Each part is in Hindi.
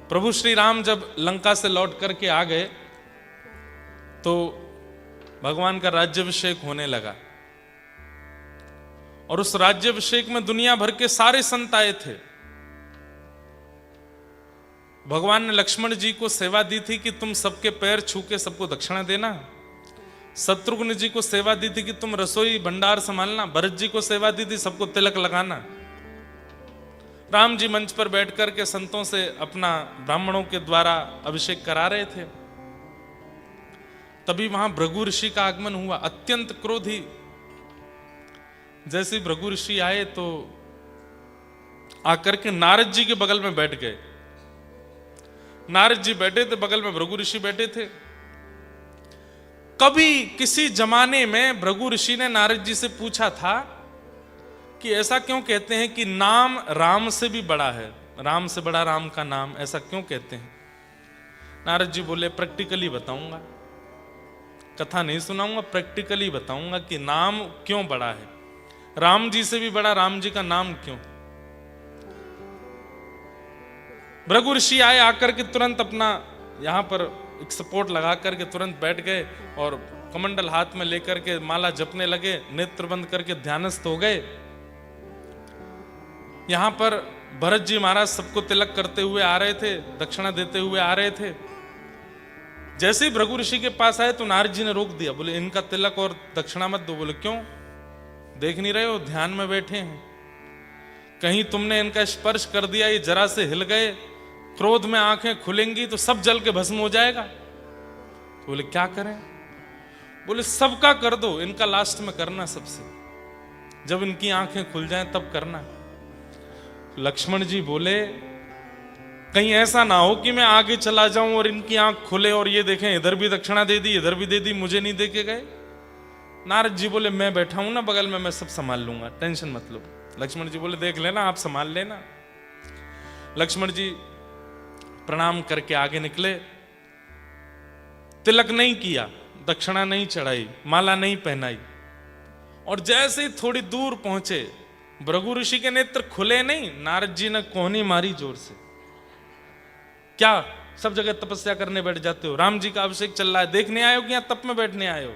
प्रभु श्री राम जब लंका से लौट करके आ गए तो भगवान का राज्याभिषेक होने लगा, और उस राज्याभिषेक में दुनिया भर के सारे संत आए थे। भगवान ने लक्ष्मण जी को सेवा दी थी कि तुम सबके पैर छू के सबको दक्षिणा देना। शत्रुघ्न जी को सेवा दी थी कि तुम रसोई भंडार संभालना। भरत जी को सेवा दी थी सबको तिलक लगाना। राम जी मंच पर बैठ करके संतों से अपना ब्राह्मणों के द्वारा अभिषेक करा रहे थे। तभी वहां भृगु ऋषि का आगमन हुआ, अत्यंत क्रोधी। जैसे भृगु ऋषि आए तो आकर के नारद जी के बगल में बैठ गए। नारद जी बैठे थे, बगल में भृगु ऋषि बैठे थे। कभी किसी जमाने में भृगु ऋषि ने नारद जी से पूछा था कि ऐसा क्यों कहते हैं कि नाम राम से भी बड़ा है, राम से बड़ा राम का नाम, ऐसा क्यों कहते हैं? नारद जी बोले प्रैक्टिकली बताऊंगा, कथा नहीं सुनाऊंगा, प्रैक्टिकली बताऊंगा कि नाम क्यों बड़ा है, राम जी से भी बड़ा राम जी का नाम क्यों। भृगु ऋषि आए, आकर के तुरंत अपना यहां पर एक सपोर्ट लगा करके तुरंत बैठ गए और कमंडल हाथ में लेकर के माला जपने लगे, नेत्र बंद करके ध्यानस्थ हो गए। यहां पर भरत जी महाराज सबको तिलक करते हुए आ रहे थे, दक्षिणा देते हुए आ रहे थे। जैसे ही भृगु ऋषि के पास आए तो नारद जी ने रोक दिया, बोले इनका तिलक और दक्षिणा मत दो। बोले क्यों, देख नहीं रहे हो, ध्यान में बैठे हैं, कहीं तुमने इनका स्पर्श कर दिया, ये जरा से हिल गए, क्रोध में आंखें खुलेंगी तो सब जल के भस्म हो जाएगा। तो बोले क्या करें? बोले सबका कर दो, इनका लास्ट में करना, सबसे जब इनकी आंखें खुल जाएं तब करना। लक्ष्मण जी बोले कहीं ऐसा ना हो कि मैं आगे चला जाऊं और इनकी आंख खुले और ये देखें इधर भी दक्षिणा दे दी, इधर भी दे दी, मुझे नहीं दे के गए। नारद जी बोले मैं बैठा हूं ना बगल में, मैं सब संभाल लूंगा, टेंशन मत लो। लक्ष्मण जी बोले देख लेना, आप संभाल लेना। लक्ष्मण जी प्रणाम करके आगे निकले। तिलक नहीं किया, दक्षिणा नहीं चढ़ाई, माला नहीं पहनाई, और जैसे ही थोड़ी दूर पहुंचे भृगु ऋषि के नेत्र खुले नहीं, नारद जी ने कोहनी मारी जोर से। क्या सब जगह तपस्या करने बैठ जाते हो? राम जी का अभिषेक चल रहा है, देखने आए हो कि यहाँ तप में बैठने आए हो?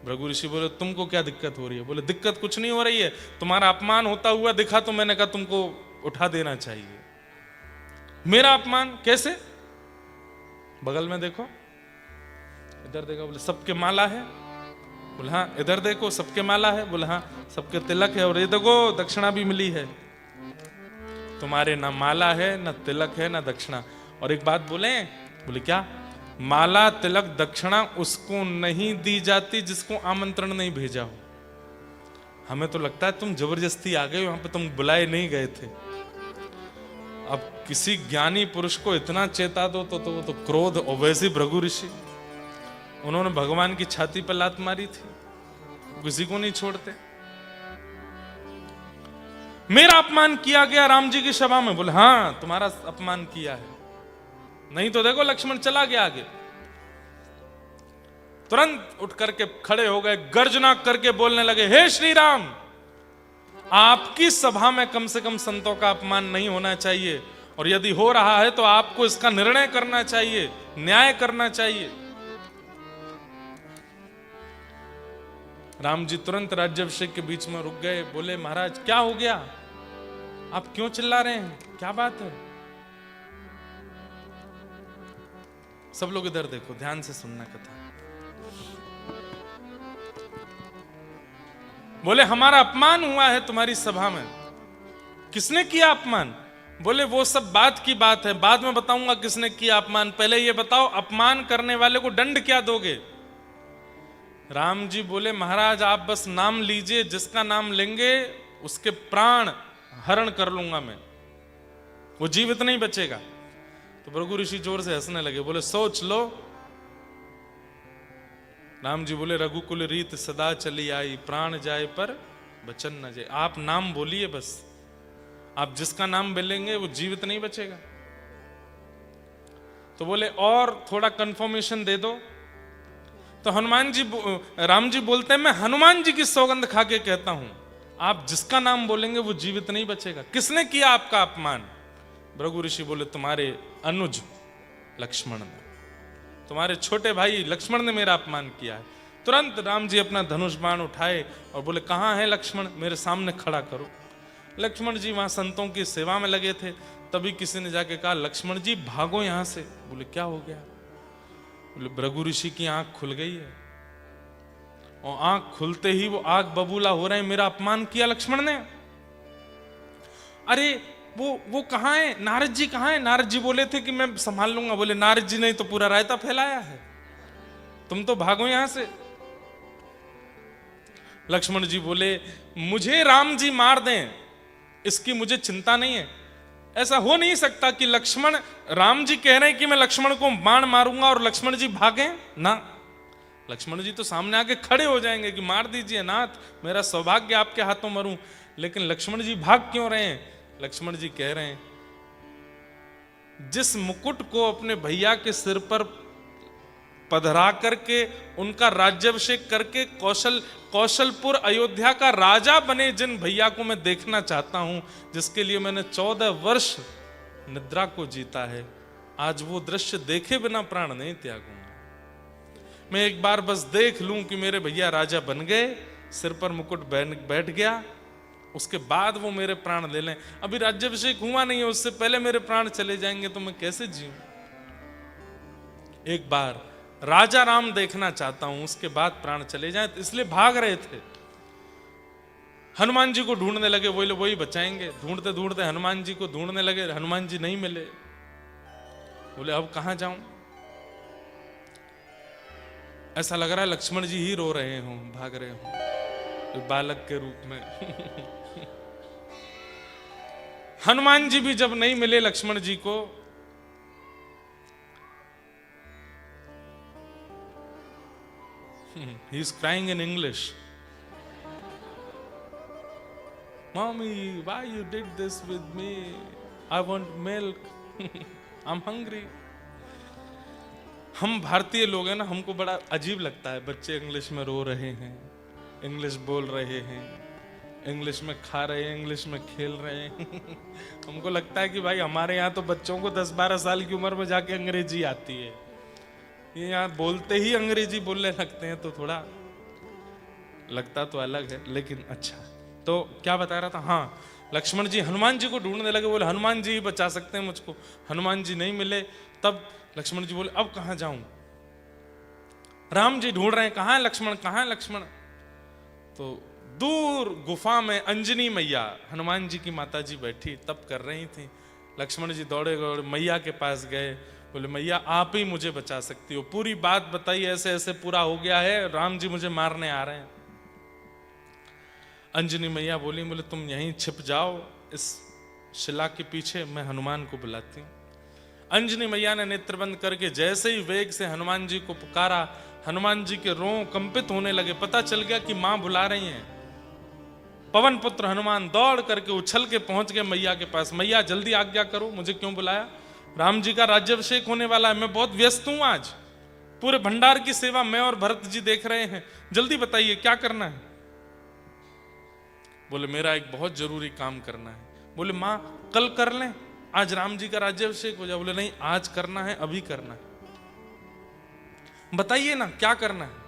भृगु ऋषि बोले तुमको क्या दिक्कत हो रही है? बोले दिक्कत कुछ नहीं हो रही है, तुम्हारा अपमान होता हुआ दिखा तो मैंने कहा तुमको उठा देना चाहिए। मेरा अपमान कैसे? बगल में देखो, इधर देखो। बोले सबके माला है? बोले हाँ। इधर देखो, सबके माला है? बोले हाँ। सबके तिलक है, और ये देखो दक्षिणा भी मिली है। तुम्हारे ना माला है, ना तिलक है, ना दक्षिणा। और एक बात बोले, बोले क्या? माला तिलक दक्षिणा उसको नहीं दी जाती जिसको आमंत्रण नहीं भेजा हो। हमें तो लगता है तुम जबरदस्ती आ गए, वहां पे तुम बुलाए नहीं गए थे। अब किसी ज्ञानी पुरुष को इतना चेता दो तो क्रोध। और वैसे भृगु ऋषि, उन्होंने भगवान की छाती पर लात मारी थी, किसी को नहीं छोड़ते। मेरा अपमान किया गया राम जी की सभा में? बोले हाँ तुम्हारा अपमान किया है। नहीं तो देखो लक्ष्मण चला गया आगे। तुरंत उठ करके खड़े हो गए, गर्जना करके बोलने लगे, हे श्री राम, आपकी सभा में कम से कम संतों का अपमान नहीं होना चाहिए, और यदि हो रहा है तो आपको इसका निर्णय करना चाहिए, न्याय करना चाहिए। राम जी तुरंत राज्याभिषेक के बीच में रुक गए। बोले महाराज क्या हो गया, आप क्यों चिल्ला रहे हैं, क्या बात है? सब लोग इधर देखो, ध्यान से सुनना कथा। बोले हमारा अपमान हुआ है तुम्हारी सभा में। किसने किया अपमान? बोले वो सब बात की बात है, बाद में बताऊंगा किसने किया अपमान, पहले ये बताओ अपमान करने वाले को दंड क्या दोगे? राम जी बोले महाराज आप बस नाम लीजिए, जिसका नाम लेंगे उसके प्राण हरण कर लूंगा मैं, वो जीवित नहीं बचेगा। तो भृगु ऋषि जोर से हंसने लगे, बोले सोच लो। राम जी बोले रघुकुल रीत सदा चली आई, प्राण जाए पर बचन न जाए। आप नाम बोलिए बस, आप जिसका नाम बोलेंगे वो जीवित नहीं बचेगा। तो बोले और थोड़ा कंफर्मेशन दे दो। तो हनुमान जी, राम जी बोलते हैं मैं हनुमान जी की सौगंध खा के कहता हूं, आप जिसका नाम बोलेंगे वो जीवित नहीं बचेगा। किसने किया आपका अपमान? भृगु ऋषि बोले तुम्हारे अनुज लक्ष्मण ने, तुम्हारे छोटे भाई लक्ष्मण ने मेरा अपमान किया है। तुरंत राम जी अपना धनुष बाण उठाए और बोले कहाँ है लक्ष्मण, मेरे सामने खड़ा करो। लक्ष्मण जी वहां संतों की सेवा में लगे थे, तभी किसी ने जाके कहा लक्ष्मण जी भागो यहां से। बोले क्या हो गया? बोले भृगु ऋषि की आंख खुल गई है, और आंख खुलते ही वो आग बबूला हो रहे हैं, मेरा अपमान किया लक्ष्मण ने। अरे वो कहाँ है, नारद जी कहाँ है? नारद जी बोले थे कि मैं संभाल लूंगा। बोले नारद जी ने तो पूरा रायता फैलाया है, तुम तो भागो यहां से। लक्ष्मण जी बोले मुझे राम जी मार दें इसकी मुझे चिंता नहीं है। ऐसा हो नहीं सकता कि लक्ष्मण, राम जी कह रहे हैं कि मैं लक्ष्मण को बाण मारूंगा और लक्ष्मण जी भागे ना। लक्ष्मण जी तो सामने आके खड़े हो जाएंगे कि मार दीजिए नाथ, मेरा सौभाग्य आपके हाथों मरूं। लेकिन लक्ष्मण जी भाग क्यों रहे हैं? लक्ष्मण जी कह रहे हैं जिस मुकुट को अपने भैया के सिर पर पधरा करके उनका राज्याभिषेक करके कौशलपुर अयोध्या का राजा बने जिन भैया को मैं देखना चाहता हूं, जिसके लिए मैंने 14 वर्ष निद्रा को जीता है, आज वो दृश्य देखे बिना प्राण नहीं त्यागूंगा। मैं एक बार बस देख लूं कि मेरे भैया राजा बन गए, सिर पर मुकुट बैठ गया, उसके बाद वो मेरे प्राण ले लें। अभी राज्याभिषेक हुआ नहीं है, उससे पहले मेरे प्राण चले जाएंगे तो मैं कैसे जीऊं? एक बार राजा राम देखना चाहता हूं, उसके बाद प्राण चले जाएं, तो इसलिए भाग रहे थे। हनुमान जी को ढूंढने लगे, वही बचाएंगे। ढूंढते ढूंढते हनुमान जी को ढूंढने लगे, हनुमान जी नहीं मिले। बोले अब कहां जाऊं? ऐसा लग रहा है लक्ष्मण जी ही रो रहे हों, भाग रहे हों बालक के रूप में। हनुमान जी भी जब नहीं मिले लक्ष्मण जी को, he is crying in English. Mommy, why you did this with me? I want milk. I'm hungry. हम भारतीय लोग हैं ना, हमको बड़ा अजीब लगता है बच्चे इंग्लिश में रो रहे हैं, इंग्लिश बोल रहे हैं, इंग्लिश में खा रहे हैं, इंग्लिश में खेल रहे हैं। हमको लगता है कि भाई हमारे यहाँ तो बच्चों को 10-12 साल की उम्र में जाके अंग्रेजी आती है, ये यहाँ बोलते ही अंग्रेजी बोलने लगते हैं, तो थोड़ा लगता तो अलग है। लेकिन अच्छा, तो क्या बता रहा था? हाँ, लक्ष्मण जी हनुमान जी को ढूंढने लगे, बोले हनुमान जी ही बचा सकते हैं मुझको। हनुमान जी नहीं मिले, तब लक्ष्मण जी बोले अब कहां जाऊं? राम जी ढूंढ रहे हैं, कहां है लक्ष्मण, कहां है लक्ष्मण? तो दूर गुफा में अंजनी मैया, हनुमान जी की माता जी बैठी तप कर रही थी। लक्ष्मण जी दौड़े दौड़े मैया के पास गए, बोले मैया आप ही मुझे बचा सकती हो, पूरी बात बताइए, ऐसे ऐसे पूरा हो गया है, राम जी मुझे मारने आ रहे हैं। अंजनी मैया बोली, बोले तुम यहीं छिप जाओ इस शिला के पीछे, मैं हनुमान को बुलाती हूँ। अंजनी मैया ने नेत्र बंद करके जैसे ही वेग से हनुमान जी को पुकारा, हनुमान जी के रों कंपित होने लगे। पता चल गया कि मां बुला रही हैं। पवन पुत्र हनुमान दौड़ करके उछल के पहुंच गए मैया के पास। मैया जल्दी आज्ञा करो, मुझे क्यों बुलाया? राम जी का राज्याभिषेक होने वाला है, मैं बहुत व्यस्त हूं, आज पूरे भंडार की सेवा मैं और भरत जी देख रहे हैं, जल्दी बताइए क्या करना है? बोले मेरा एक बहुत जरूरी काम करना है। बोले मां कल कर लें, आज राम जी का राज्याभिषेक हो जाए। बोले नहीं, आज करना है, अभी करना है, बताइए ना क्या करना है?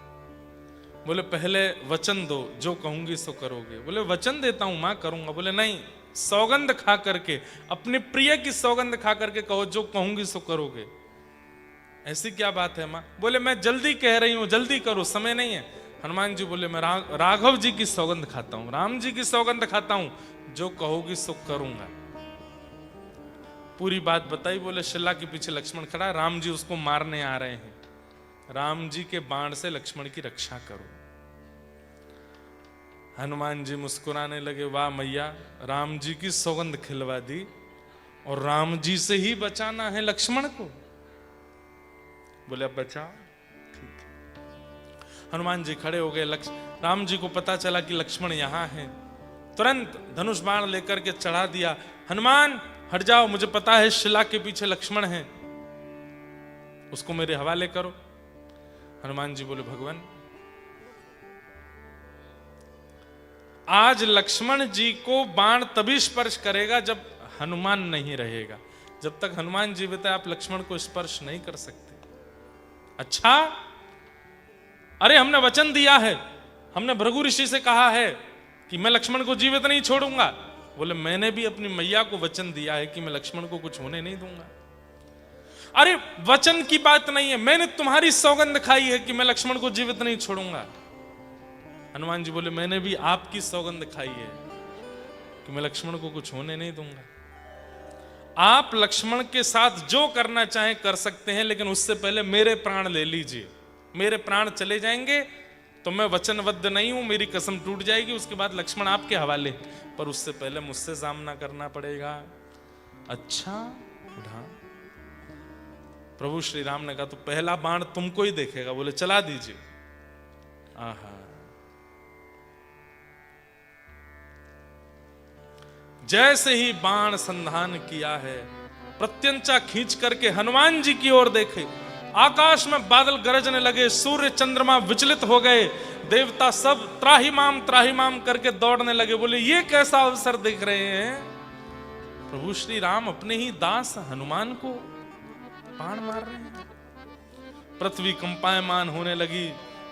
बोले पहले वचन दो, जो कहूंगी सो करोगे। बोले वचन देता हूं मां, करूंगा। बोले नहीं, सौगंध खा करके, अपने प्रिय की सौगंध खा करके कहो, जो कहूंगी सो करोगे। ऐसी क्या बात है मां? बोले मैं जल्दी कह रही हूं, जल्दी करो, समय नहीं है। हनुमान जी बोले मैं राघव जी की सौगंध खाता हूं, राम जी की सौगंध खाता हूं, जो कहोगी सो करूंगा। पूरी बात बताई। बोले शिला के पीछे लक्ष्मण खड़ा है, राम जी उसको मारने आ रहे हैं, राम जी के बाण से लक्ष्मण की रक्षा करो। हनुमान जी मुस्कुराने लगे, वाह मैया, राम जी की सौगंध खिलवा दी और राम जी से ही बचाना है लक्ष्मण को। बोले अब बचाओ, ठीक है। हनुमान जी खड़े हो गए। राम जी को पता चला कि लक्ष्मण यहां है, तुरंत धनुष बाण लेकर के चढ़ा दिया। हनुमान हट जाओ, मुझे पता है शिला के पीछे लक्ष्मण है, उसको मेरे हवाले करो। हनुमान जी बोले भगवान, आज लक्ष्मण जी को बाण तभी स्पर्श करेगा जब हनुमान नहीं रहेगा। जब तक हनुमान जीवित है आप लक्ष्मण को स्पर्श नहीं कर सकते। अच्छा, अरे हमने वचन दिया है, हमने भृगु ऋषि से कहा है कि मैं लक्ष्मण को जीवित नहीं छोड़ूंगा। बोले मैंने भी अपनी मैया को वचन दिया है कि मैं लक्ष्मण को कुछ होने नहीं दूंगा। अरे वचन की बात नहीं है, मैंने तुम्हारी सौगंध खाई है कि मैं लक्ष्मण को जीवित नहीं छोड़ूंगा। हनुमान जी बोले मैंने भी आपकी सौगंध खाई है कि मैं लक्ष्मण को कुछ होने नहीं दूंगा। आप लक्ष्मण के साथ जो करना चाहें कर सकते हैं, लेकिन उससे पहले मेरे प्राण ले लीजिए। मेरे प्राण चले जाएंगे तो मैं वचनबद्ध नहीं हूं, मेरी कसम टूट जाएगी, उसके बाद लक्ष्मण आपके हवाले, पर उससे पहले मुझसे सामना करना पड़ेगा। अच्छा उठा। प्रभु श्री राम ने कहा तो पहला बाण तुमको ही देखेगा। बोले चला दीजिए। आहा, जैसे ही बाण संधान किया है, प्रत्यंचा खींच करके हनुमान जी की ओर देखे, आकाश में बादल गरजने लगे, सूर्य चंद्रमा विचलित हो गए, देवता सब त्राहिमाम करके दौड़ने लगे। बोले ये कैसा अवसर देख रहे हैं? प्रभु श्री राम अपने ही दास हनुमान को बाण मार रहे हैं। पृथ्वी कंपायमान होने लगी।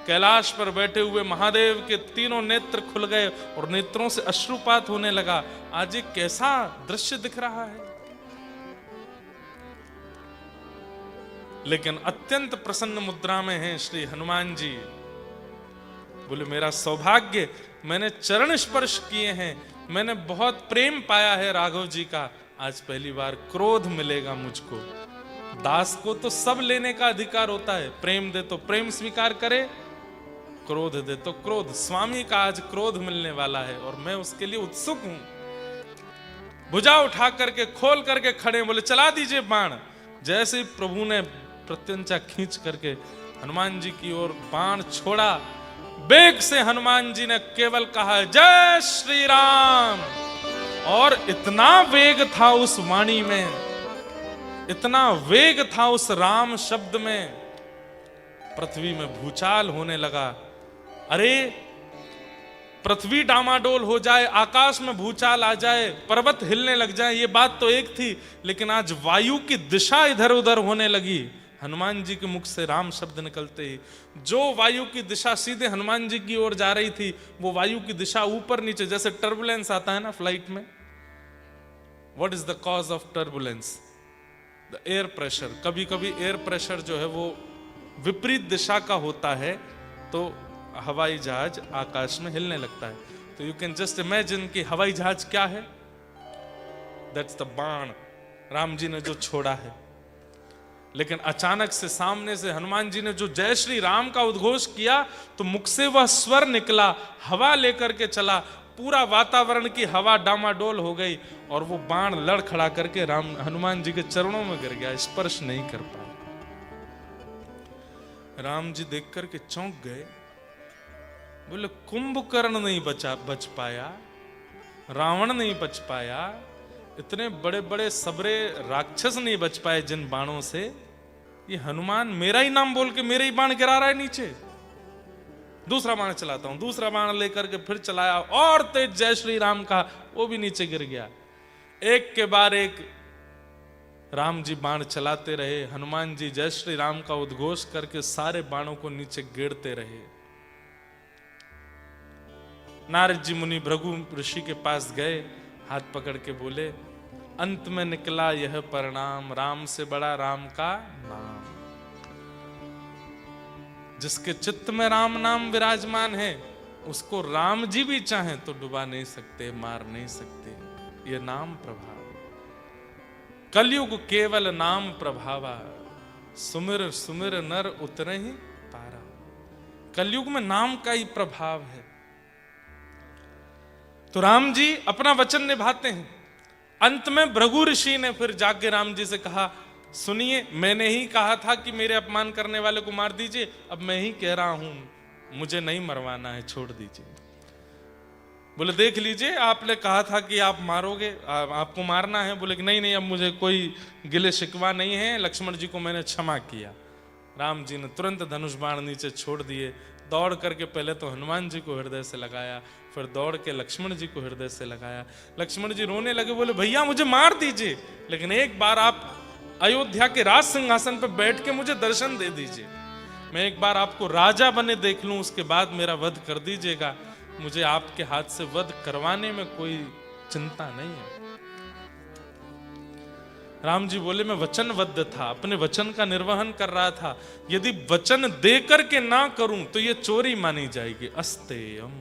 कैलाश पर बैठे हुए महादेव के तीनों नेत्र खुल गए और नेत्रों से अश्रुपात होने लगा। आज एक कैसा दृश्य दिख रहा है। लेकिन अत्यंत प्रसन्न मुद्रा में हैं श्री हनुमान जी। बोले मेरा सौभाग्य, मैंने चरण स्पर्श किए हैं, मैंने बहुत प्रेम पाया है राघव जी का, आज पहली बार क्रोध मिलेगा मुझको। दास को तो सब लेने का अधिकार होता है, प्रेम दे तो प्रेम स्वीकार करे, क्रोध दे तो क्रोध। स्वामी का आज क्रोध मिलने वाला है और मैं उसके लिए उत्सुक हूं। भुजा उठा करके खोल करके खड़े, बोले चला दीजिए बाण। जैसे ही प्रभु ने प्रत्यंचा खींच करके हनुमान जी की ओर बाण छोड़ा, वेग से हनुमान जी ने केवल कहा जय श्री राम। और इतना वेग था उस वाणी में, इतना वेग था उस राम शब्द में, पृथ्वी में भूचाल होने लगा। अरे पृथ्वी डामाडोल हो जाए, आकाश में भूचाल आ जाए, पर्वत हिलने लग जाए, ये बात तो एक थी, लेकिन आज वायु की दिशा इधर उधर होने लगी हनुमान जी के मुख से राम शब्द निकलते ही। जो वायु की दिशा सीधे हनुमान जी की ओर जा रही थी, वो वायु की दिशा ऊपर नीचे, जैसे टर्बुलेंस आता है ना फ्लाइट में। What is the cause of turbulence? The air pressure. कभी कभी एयर प्रेशर जो है वो विपरीत दिशा का होता है तो हवाई जहाज आकाश में हिलने लगता है। तो यू कैन जस्ट इमेजिन कि हवाई जहाज क्या है? दैट्स द बाण राम जी ने जो छोड़ा है। लेकिन अचानक से सामने से हनुमान जी ने जो जय श्री राम का उद्घोष किया, तो मुख से वह स्वर निकला, हवा लेकर के चला, पूरा वातावरण की हवा डामाडोल हो गई और वो बाण लड़ खड़ा करके राम हनुमान जी के चरणों में गिर गया, स्पर्श नहीं कर पाया। राम जी देख करके चौंक गए। बोले कुंभकर्ण नहीं बच पाया, रावण नहीं बच पाया, इतने बड़े बड़े सबरे राक्षस नहीं बच पाए जिन बाणों से, ये हनुमान मेरा ही नाम बोल के मेरे ही बाण गिरा रहा है नीचे। दूसरा बाण चलाता हूं। दूसरा बाण लेकर के फिर चलाया और तेज जय श्री राम का, वो भी नीचे गिर गया। एक के बाद एक राम जी बाण चलाते रहे, हनुमान जी जय श्री राम का उद्घोष करके सारे बाणों को नीचे गिरते रहे। नारद जी मुनि भृगु ऋषि के पास गए, हाथ पकड़ के बोले अंत में निकला यह परिणाम, राम से बड़ा राम का नाम। जिसके चित्त में राम नाम विराजमान है, उसको राम जी भी चाहें तो डुबा नहीं सकते, मार नहीं सकते। ये नाम प्रभाव। कलयुग केवल नाम प्रभावा, सुमिर सुमिर नर उतरे ही पारा। कलयुग में नाम का ही प्रभाव है। तो राम जी अपना वचन निभाते हैं। अंत में भृगु ऋषि ने फिर जाके राम जी से कहा, सुनिए, मैंने ही कहा था कि मेरे अपमान करने वाले को मार दीजिए, अब मैं ही कह रहा हूं, मुझे नहीं मरवाना है, छोड़ दीजिए। बोले देख लीजिए, आपने कहा था कि आप मारोगे, आपको मारना है। बोले कि नहीं, अब मुझे कोई गिले शिकवा नहीं है, लक्ष्मण जी को मैंने क्षमा किया। राम जी ने तुरंत धनुष बाण नीचे छोड़ दिए, दौड़ करके पहले तो हनुमान जी को हृदय से लगाया, फिर दौड़ के लक्ष्मण जी को हृदय से लगाया। लक्ष्मण जी रोने लगे, बोले भैया मुझे मार दीजिए, लेकिन एक बार आप अयोध्या के राज सिंहासन पर बैठ के मुझे दर्शन दे दीजिए, मैं एक बार आपको राजा बने देख लूं, उसके बाद मेरा वध कर दीजिएगा। मुझे आपके हाथ से वध करवाने में कोई चिंता नहीं है। राम जी बोले मैं वचनबद्ध था, अपने वचन का निर्वहन कर रहा था, यदि वचन दे करके ना करूं तो ये चोरी मानी जाएगी। अस्तेयम